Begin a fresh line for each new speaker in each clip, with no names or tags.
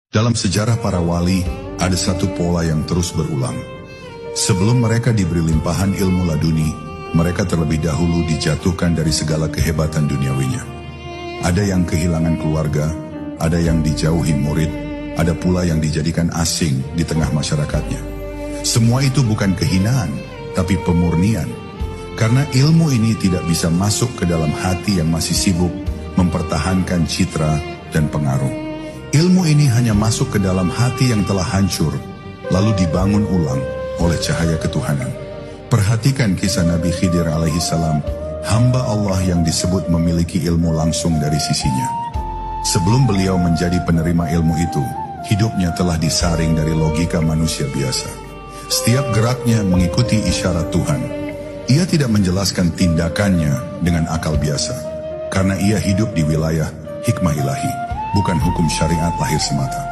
Dalam sejarah para wali, ada satu pola yang terus berulang. Sebelum mereka diberi limpahan ilmu laduni, mereka terlebih dahulu dijatuhkan dari segala kehebatan duniawinya. Ada yang kehilangan keluarga, ada yang dijauhi murid, ada pula yang dijadikan asing di tengah masyarakatnya. Semua itu bukan kehinaan, tapi pemurnian. Karena ilmu ini tidak bisa masuk ke dalam hati yang masih sibuk mempertahankan citra dan pengaruh. Ilmu ini hanya masuk ke dalam hati yang telah hancur, lalu dibangun ulang oleh cahaya ketuhanan. Perhatikan kisah Nabi Khidir alaihi salam, hamba Allah yang disebut memiliki ilmu langsung dari sisinya. Sebelum beliau menjadi penerima ilmu itu, hidupnya telah disaring dari logika manusia biasa. Setiap geraknya mengikuti isyarat Tuhan. Ia tidak menjelaskan tindakannya dengan akal biasa, karena ia hidup di wilayah hikmah ilahi, bukan hukum syariat lahir semata.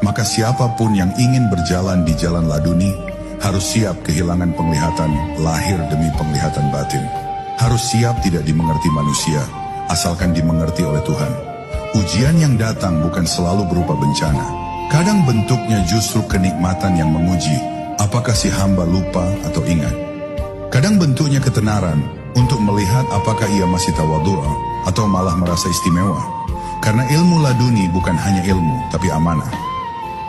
Maka siapapun yang ingin berjalan di jalan laduni, harus siap kehilangan penglihatan lahir demi penglihatan batin. Harus siap tidak dimengerti manusia, asalkan dimengerti oleh Tuhan. Ujian yang datang bukan selalu berupa bencana. Kadang bentuknya justru kenikmatan yang menguji, apakah si hamba lupa atau ingat. Kadang bentuknya ketenaran, untuk melihat apakah ia masih tawadhu'a atau malah merasa istimewa. Karena ilmu laduni bukan hanya ilmu, tapi amanah.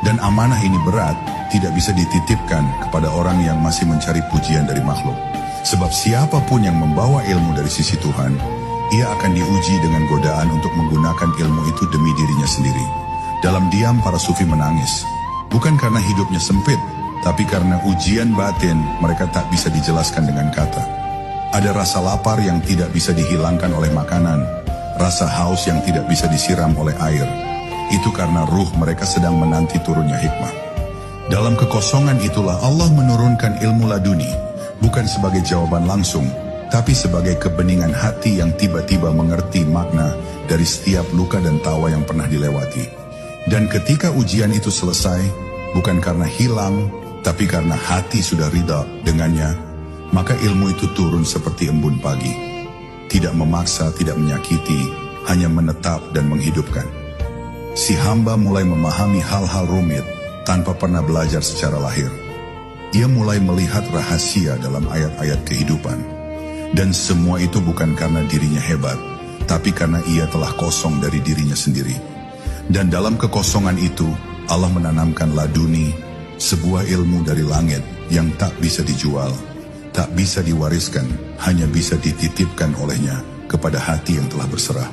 Dan amanah ini berat, tidak bisa dititipkan kepada orang yang masih mencari pujian dari makhluk. Sebab siapapun yang membawa ilmu dari sisi Tuhan, ia akan diuji dengan godaan untuk menggunakan ilmu itu demi dirinya sendiri. Dalam diam para sufi menangis, bukan karena hidupnya sempit, tapi karena ujian batin mereka tak bisa dijelaskan dengan kata. Ada rasa lapar yang tidak bisa dihilangkan oleh makanan, rasa haus yang tidak bisa disiram oleh air. Itu karena ruh mereka sedang menanti turunnya hikmah. Dalam kekosongan itulah Allah menurunkan ilmu laduni, bukan sebagai jawaban langsung, tapi sebagai kebeningan hati yang tiba-tiba mengerti makna dari setiap luka dan tawa yang pernah dilewati. Dan ketika ujian itu selesai, bukan karena hilang, tapi karena hati sudah ridha dengannya, maka ilmu itu turun seperti embun pagi. Tidak memaksa, tidak menyakiti, hanya menetap dan menghidupkan. Si hamba mulai memahami hal-hal rumit tanpa pernah belajar secara lahir. Ia mulai melihat rahasia dalam ayat-ayat kehidupan. Dan semua itu bukan karena dirinya hebat, tapi karena ia telah kosong dari dirinya sendiri. Dan dalam kekosongan itu, Allah menanamkan laduni, sebuah ilmu dari langit yang tak bisa dijual, tak bisa diwariskan, hanya bisa dititipkan olehnya kepada hati yang telah berserah.